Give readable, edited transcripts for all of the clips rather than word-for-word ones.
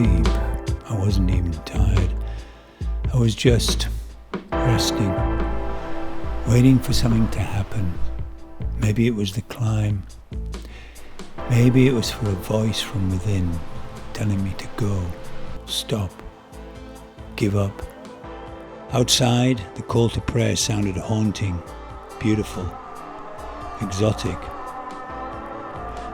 asleep. I wasn't even tired. I was just resting, waiting for something to happen. Maybe it was the climb. Maybe it was for a voice from within telling me to go, stop, give up. Outside, the call to prayer sounded haunting, beautiful, exotic.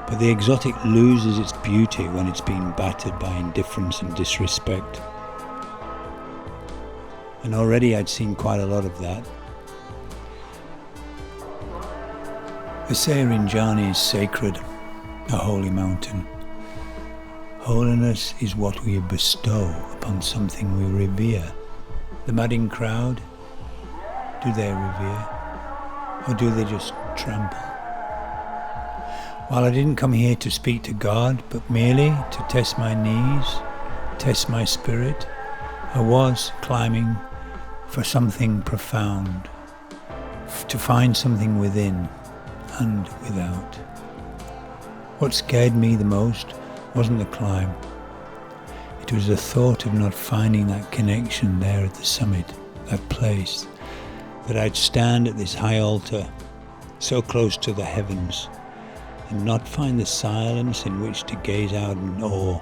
But the exotic loses its beauty when it's been battered by indifference and disrespect. And already I'd seen quite a lot of that. They say Rinjani is sacred, a holy mountain. Holiness is what we bestow upon something we revere. The madding crowd, do they revere? Or do they just trample? While I didn't come here to speak to God, but merely to test my knees, test my spirit, I was climbing for something profound, to find something within and without. What scared me the most wasn't the climb. It was the thought of not finding that connection there at the summit, that place, that I'd stand at this high altar, so close to the heavens, and not find the silence in which to gaze out in awe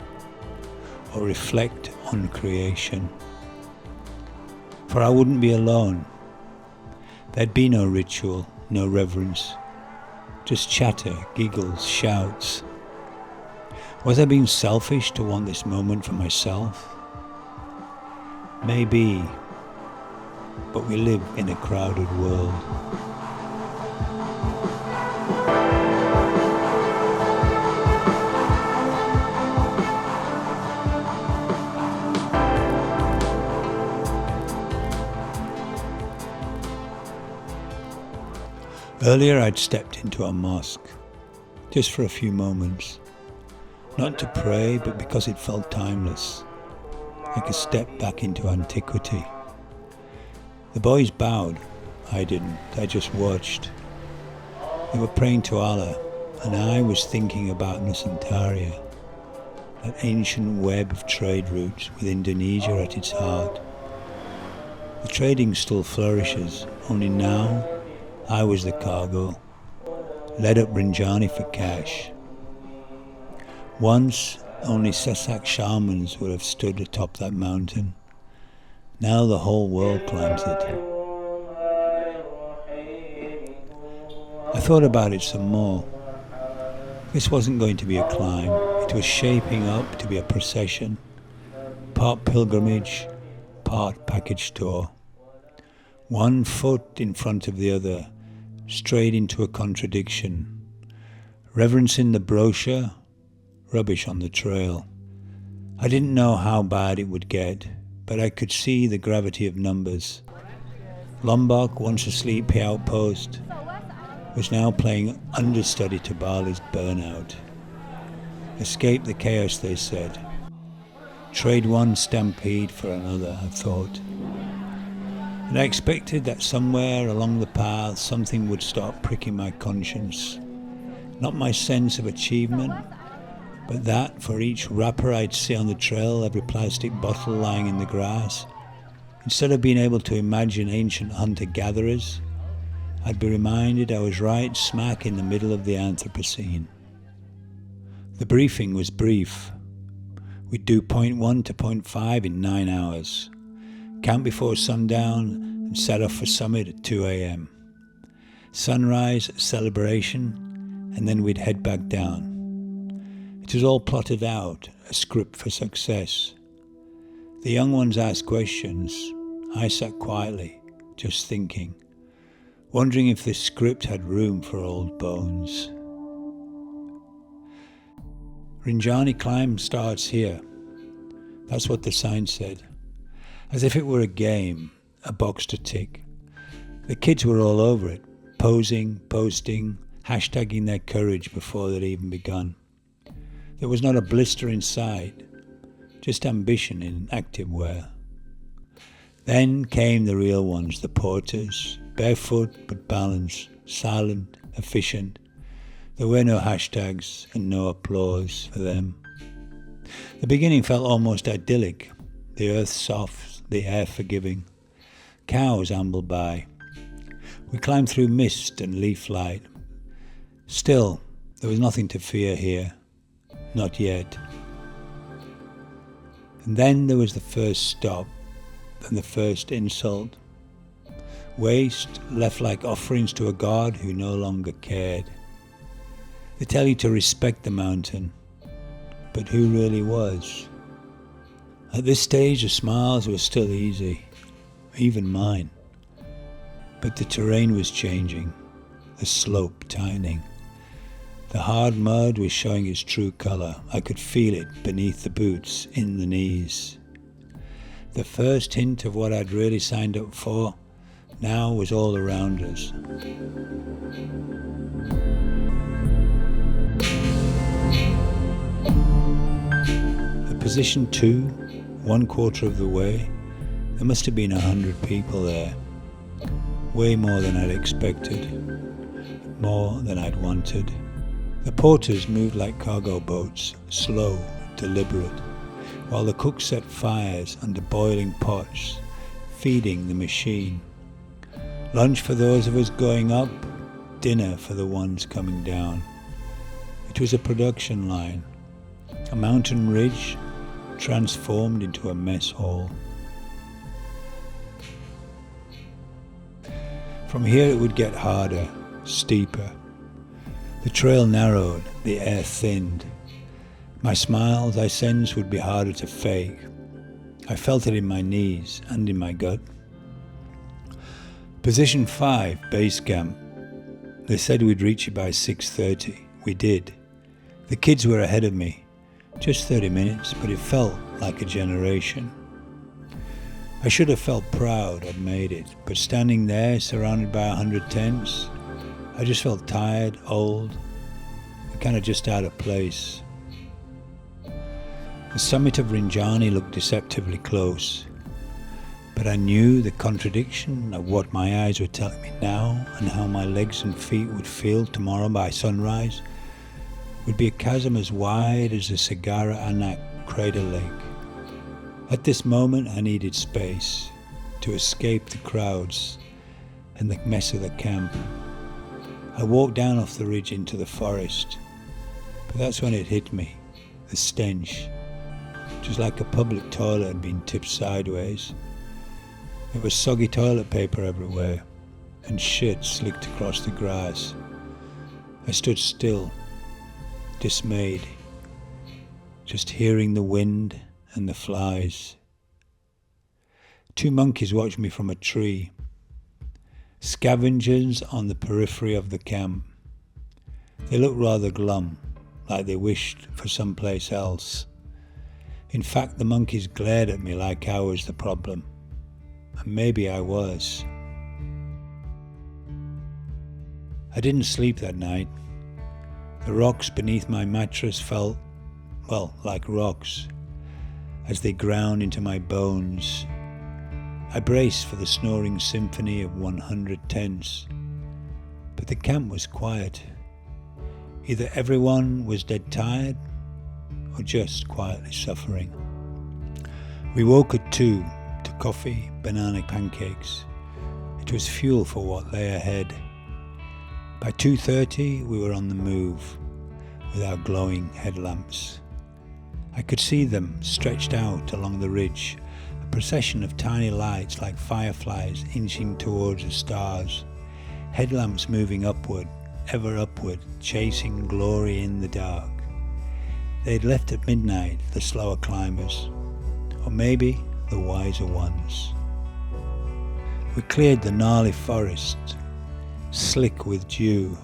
or reflect on creation. For I wouldn't be alone. There'd be no ritual, no reverence, just chatter, giggles, shouts. Was I being selfish to want this moment for myself? Maybe, but we live in a crowded world. Earlier I'd stepped into a mosque, just for a few moments. Not to pray, but because it felt timeless, like a step back into antiquity. The boys bowed. I didn't. I just watched. They were praying to Allah, and I was thinking about Nusantara, that ancient web of trade routes with Indonesia at its heart. The trading still flourishes, only now I was the cargo, led up Rinjani for cash. Once, only Sasak shamans would have stood atop that mountain. Now the whole world climbs it. I thought about it some more. This wasn't going to be a climb. It was shaping up to be a procession, part pilgrimage, part package tour. One foot in front of the other, straight into a contradiction. Reverencing the brochure, rubbish on the trail. I didn't know how bad it would get, but I could see the gravity of numbers. Lombok, once a sleepy outpost, was now playing understudy to Bali's burnout. Escape the chaos, they said. Trade one stampede for another, I thought. And I expected that somewhere along the path something would start pricking my conscience. Not my sense of achievement, but that for each wrapper I'd see on the trail, every plastic bottle lying in the grass, instead of being able to imagine ancient hunter-gatherers, I'd be reminded I was right smack in the middle of the Anthropocene. The briefing was brief. We'd do point 1 to point 5 in 9 hours. Camp before sundown and set off for summit at 2 a.m. Sunrise, celebration, and then we'd head back down. It was all plotted out, a script for success. The young ones asked questions. I sat quietly, just thinking, wondering if this script had room for old bones. Rinjani climb starts here. That's what the sign said. As if it were a game, a box to tick. The kids were all over it, posing, posting, hashtagging their courage before they'd even begun. There was not a blister in sight, just ambition in active wear. Then came the real ones, the porters, barefoot but balanced, silent, efficient. There were no hashtags and no applause for them. The beginning felt almost idyllic. The earth soft, the air forgiving. Cows ambled by. We climbed through mist and leaf light. Still, there was nothing to fear here. Not yet. And then there was the first stop, and the first insult. Waste left like offerings to a god who no longer cared. They tell you to respect the mountain, but who really was? At this stage the smiles were still easy, even mine. But the terrain was changing, the slope tightening. The hard mud was showing its true colour. I could feel it beneath the boots, in the knees. The first hint of what I'd really signed up for now was all around us. At position 2, 1/4 of the way, there must have been 100 people there. Way more than I'd expected, more than I'd wanted. The porters moved like cargo boats, slow, deliberate, while the cooks set fires under boiling pots, feeding the machine. Lunch for those of us going up, dinner for the ones coming down. It was a production line, a mountain ridge transformed into a mess hall. From here it would get harder, steeper. The trail narrowed, the air thinned. My smiles, I sensed, would be harder to fake. I felt it in my knees and in my gut. Position 5, base camp. They said we'd reach it by 6:30. We did. The kids were ahead of me. Just 30 minutes, but it felt like a generation. I should have felt proud I'd made it, but standing there, surrounded by 100 tents, I just felt tired, old, and kind of just out of place. The summit of Rinjani looked deceptively close, but I knew the contradiction of what my eyes were telling me now and how my legs and feet would feel tomorrow by sunrise would be a chasm as wide as the Sagara Anak crater lake. At this moment I needed space to escape the crowds and the mess of the camp. I walked down off the ridge into the forest, but that's when it hit me, the stench. Just like a public toilet had been tipped sideways. There was soggy toilet paper everywhere, and shit slicked across the grass. I stood still, dismayed, just hearing the wind and the flies. 2 monkeys watched me from a tree. Scavengers on the periphery of the camp. They looked rather glum, like they wished for someplace else. In fact, the monkeys glared at me like I was the problem. And maybe I was. I didn't sleep that night. The rocks beneath my mattress felt, well, like rocks, as they ground into my bones. I braced for the snoring symphony of 100 tents, but the camp was quiet. Either everyone was dead tired, or just quietly suffering. We woke at 2 to coffee, banana pancakes. It was fuel for what lay ahead. By 2:30 we were on the move, with our glowing headlamps. I could see them stretched out along the ridge, a procession of tiny lights like fireflies inching towards the stars, headlamps moving upward, ever upward, chasing glory in the dark. They'd left at midnight, the slower climbers, or maybe the wiser ones. We cleared the gnarly forest, slick with dew.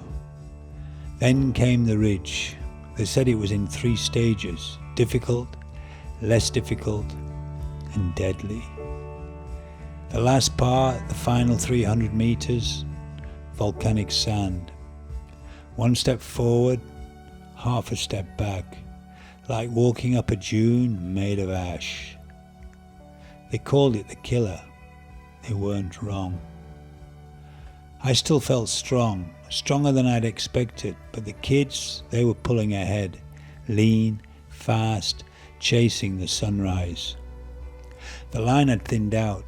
Then came the ridge. They said it was in 3 stages, difficult, less difficult, and deadly. The last part, the final 300 meters, volcanic sand. 1 step forward, half a step back, like walking up a dune made of ash. They called it the killer. They weren't wrong. I still felt strong, stronger than I'd expected, but the kids, they were pulling ahead, lean, fast, chasing the sunrise. The line had thinned out,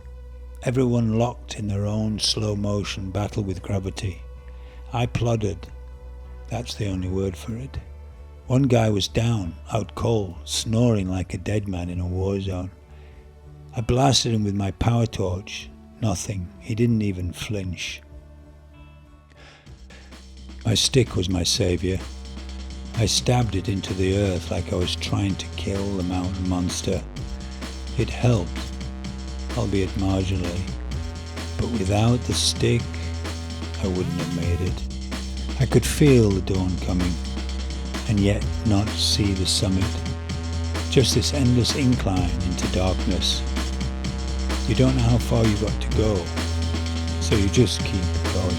everyone locked in their own slow-motion battle with gravity. I plodded, that's the only word for it. One guy was down, out cold, snoring like a dead man in a war zone. I blasted him with my power torch. Nothing. He didn't even flinch. My stick was my saviour. I stabbed it into the earth like I was trying to kill the mountain monster. It helped, albeit marginally. But without the stick, I wouldn't have made it. I could feel the dawn coming, and yet not see the summit. Just this endless incline into darkness. You don't know how far you've got to go, so you just keep going.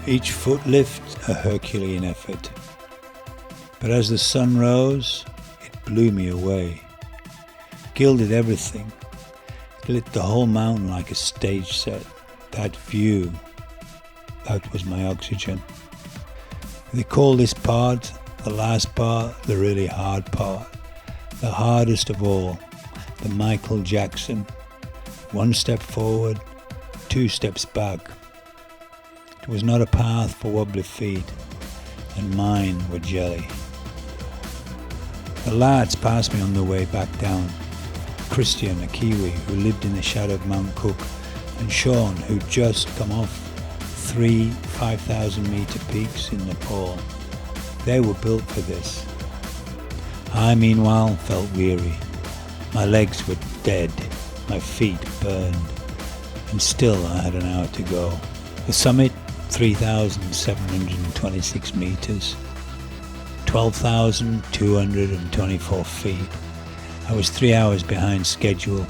Each foot lift a Herculean effort. But as the sun rose, it blew me away. Gilded everything. It lit the whole mountain like a stage set. That view, that was my oxygen. They call this part, the last part, the really hard part. The hardest of all, the Michael Jackson. 1 step forward, 2 steps back. It was not a path for wobbly feet, and mine were jelly. The lads passed me on the way back down. Christian, a Kiwi who lived in the shadow of Mount Cook, and Sean, who'd just come off 3 5,000 metre peaks in Nepal. They were built for this. I, meanwhile, felt weary. My legs were dead, my feet burned, and still I had an hour to go. The summit, 3,726 metres, 12,224 feet. I was 3 hours behind schedule,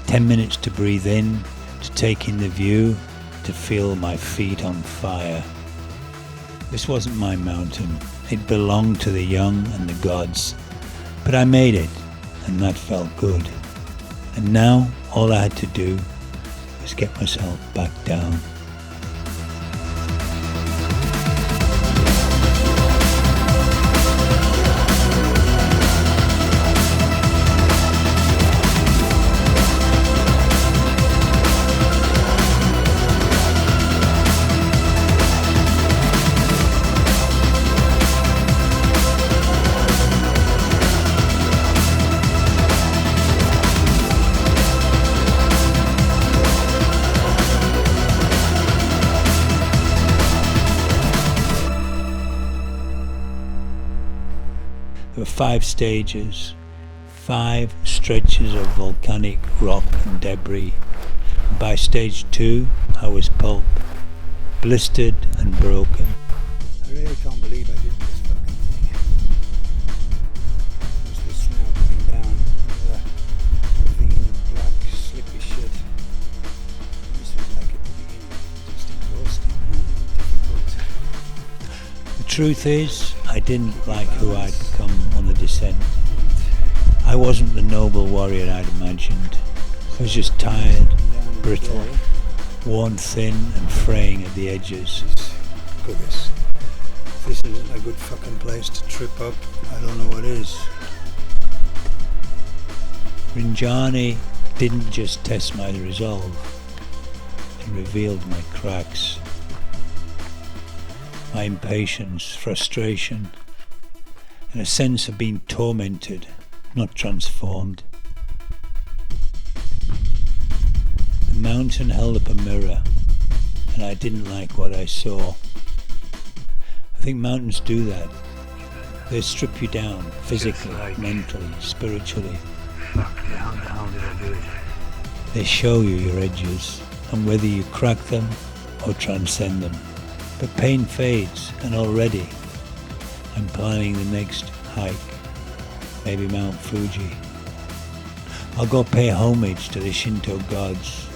10 minutes to breathe in, to take in the view, to feel my feet on fire. This wasn't my mountain, it belonged to the young and the gods, but I made it, and that felt good. And now all I had to do was get myself back down. There were 5 stages, 5 stretches of volcanic rock and debris. And by stage 2, I was pulp, blistered and broken. I really can't believe I did this fucking thing. There's this now coming down the ravine of black, slippy shit. This was like at the beginning, just exhausting and difficult. The truth is, I didn't like who I'd become on the descent. I wasn't the noble warrior I'd imagined. I was just tired, brittle, worn thin and fraying at the edges. Look at this. If this isn't a good fucking place to trip up, I don't know what is. Rinjani didn't just test my resolve, it revealed my cracks. My impatience, frustration, and a sense of being tormented, not transformed. The mountain held up a mirror, and I didn't like what I saw. I think mountains do that. They strip you down, physically, mentally, spiritually. How did I do it? They show you your edges and whether you crack them or transcend them. But pain fades, and already I'm planning the next hike, maybe Mount Fuji. I'll go pay homage to the Shinto gods